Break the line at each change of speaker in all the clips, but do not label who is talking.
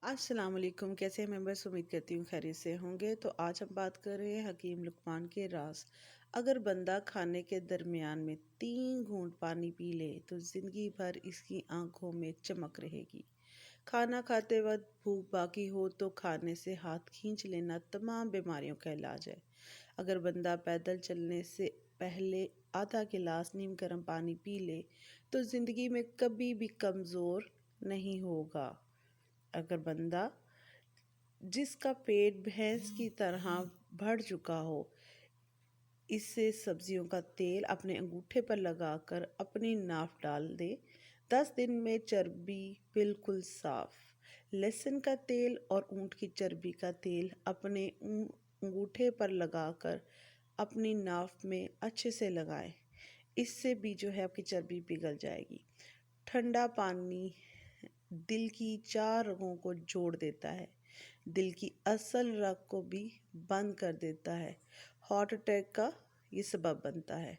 السلام علیکم، کیسے ہیں ممبرس؟ امید کرتی ہوں خیریت سے ہوں گے۔ تو آج ہم بات کر رہے ہیں حکیم لقمان کے راز۔ اگر بندہ کھانے کے درمیان میں 3 گھونٹ پانی پی لے تو زندگی بھر اس کی آنکھوں میں چمک رہے گی۔ کھانا کھاتے وقت بھوک باقی ہو تو کھانے سے ہاتھ کھینچ لینا تمام بیماریوں کا علاج ہے۔ اگر بندہ پیدل چلنے سے پہلے آدھا گلاس نیم گرم پانی پی لے تو زندگی میں کبھی بھی کمزور نہیں ہوگا۔ اگر بندہ جس کا پیٹ بھینس کی طرح بڑھ چکا ہو اسے سبزیوں کا تیل اپنے انگوٹھے پر لگا کر اپنی ناف ڈال دے، 10 دن میں چربی بالکل صاف۔ لہسن کا تیل اور اونٹ کی چربی کا تیل اپنے انگوٹھے پر لگا کر اپنی ناف میں اچھے سے لگائیں، اس سے بھی جو ہے آپ کی چربی پگھل جائے گی۔ ٹھنڈا پانی دل کی 4 رگوں کو جوڑ دیتا ہے، دل کی اصل رگ کو بھی بند کر دیتا ہے، ہارٹ اٹیک کا یہ سبب بنتا ہے۔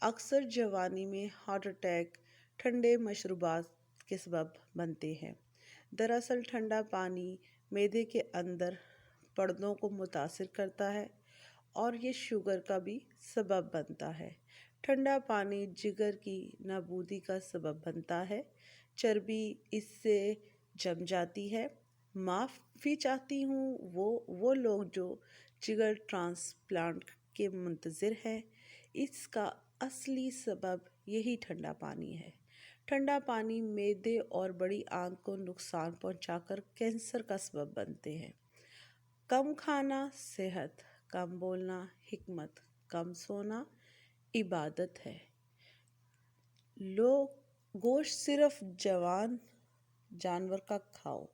اکثر جوانی میں ہارٹ اٹیک ٹھنڈے مشروبات کے سبب بنتے ہیں۔ دراصل ٹھنڈا پانی معدے کے اندر پردوں کو متاثر کرتا ہے اور یہ شوگر کا بھی سبب بنتا ہے۔ ٹھنڈا پانی جگر کی نابودی کا سبب بنتا ہے، چربی اس سے جم جاتی ہے۔ معافی چاہتی ہوں وہ لوگ جو جگر ٹرانسپلانٹ کے منتظر ہیں، اس کا اصلی سبب یہی ٹھنڈا پانی ہے۔ ٹھنڈا پانی معدے اور بڑی آنت کو نقصان پہنچا کر کینسر کا سبب بنتے ہیں۔ کم کھانا صحت، کم بولنا حکمت، کم سونا عبادت ہے۔ لوگ گوشت صرف جوان جانور کا کھاؤ،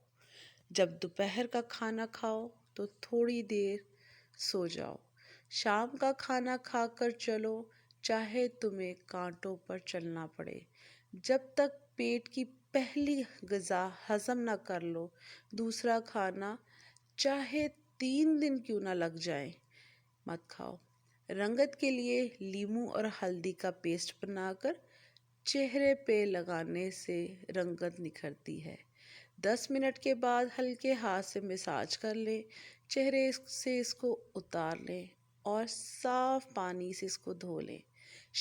جب دوپہر کا کھانا کھاؤ تو تھوڑی دیر سو جاؤ، شام کا کھانا کھا کر چلو چاہے تمہیں کانٹوں پر چلنا پڑے، جب تک پیٹ کی پہلی غذا ہضم نہ کر لو دوسرا کھانا چاہے 3 دن کیوں نہ لگ جائیں مت کھاؤ۔ رنگت کے لیے لیموں اور ہلدی کا پیسٹ بنا کر چہرے پہ لگانے سے رنگت نکھرتی ہے۔ 10 منٹ کے بعد ہلکے ہاتھ سے مساج کر لیں، چہرے سے اس کو اتار لیں اور صاف پانی سے اس کو دھو لیں۔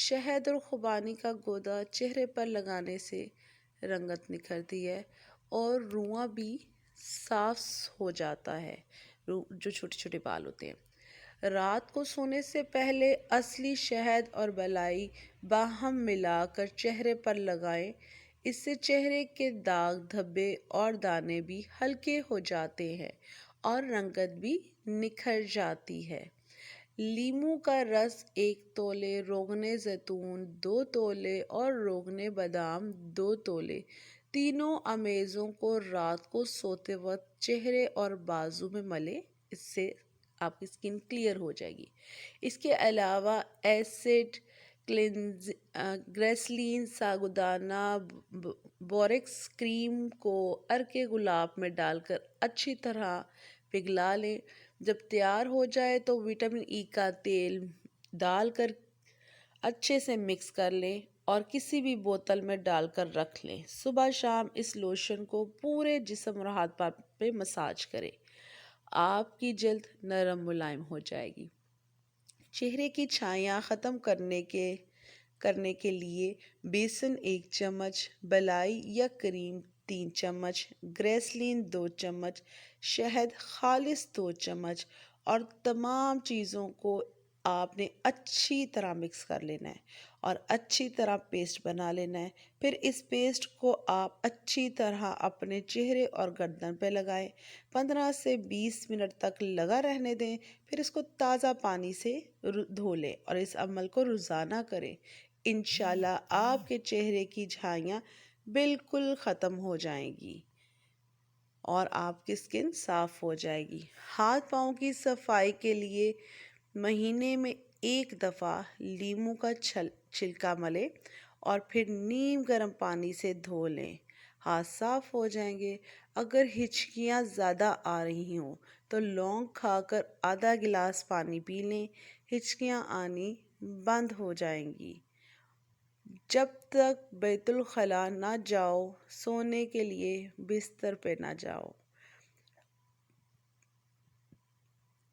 شہد اور خوبانی کا گودا چہرے پر لگانے سے رنگت نکھرتی ہے اور رواں بھی صاف ہو جاتا ہے، جو چھوٹے چھوٹے بال ہوتے ہیں۔ رات کو سونے سے پہلے اصلی شہد اور بالائی باہم ملا کر چہرے پر لگائیں، اس سے چہرے کے داغ دھبے اور دانے بھی ہلکے ہو جاتے ہیں اور رنگت بھی نکھر جاتی ہے۔ لیموں کا رس 1 تولے، روغن زیتون 2 تولے اور روغن بادام 2 تولے، تینوں امیزوں کو رات کو سوتے وقت چہرے اور بازو میں ملیں، اس سے آپ کی سکن کلیئر ہو جائے گی۔ اس کے علاوہ ایسڈ گریسلین ساگودانہ بوریکس کریم کو عرق گلاب میں ڈال کر اچھی طرح پگھلا لیں۔ جب تیار ہو جائے تو وٹامن ای کا تیل ڈال کر اچھے سے مکس کر لیں اور کسی بھی بوتل میں ڈال کر رکھ لیں۔ صبح شام اس لوشن کو پورے جسم اور ہاتھ پاؤں پہ مساج کریں، آپ کی جلد نرم ملائم ہو جائے گی۔ چہرے کی چھائیاں ختم کرنے کے لیے بیسن 1 چمچ، بالائی یا کریم 3 چمچ، گریسلین 2 چمچ، شہد خالص 2 چمچ اور تمام چیزوں کو آپ نے اچھی طرح مکس کر لینا ہے اور اچھی طرح پیسٹ بنا لینا ہے۔ پھر اس پیسٹ کو آپ اچھی طرح اپنے چہرے اور گردن پہ لگائیں، 15 سے 20 منٹ تک لگا رہنے دیں، پھر اس کو تازہ پانی سے دھو لیں اور اس عمل کو روزانہ کریں۔ انشاءاللہ آپ کے چہرے کی جھائیاں بالکل ختم ہو جائیں گی اور آپ کی سکن صاف ہو جائے گی۔ ہاتھ پاؤں کی صفائی کے لیے مہینے میں 1 دفعہ لیموں کا چھلکا ملیں اور پھر نیم گرم پانی سے دھو لیں، ہاتھ صاف ہو جائیں گے۔ اگر ہچکیاں زیادہ آ رہی ہوں تو لونگ کھا کر آدھا گلاس پانی پی لیں، ہچکیاں آنی بند ہو جائیں گی۔ جب تک بیت الخلاء نہ جاؤ سونے کے لیے بستر پہ نہ جاؤ۔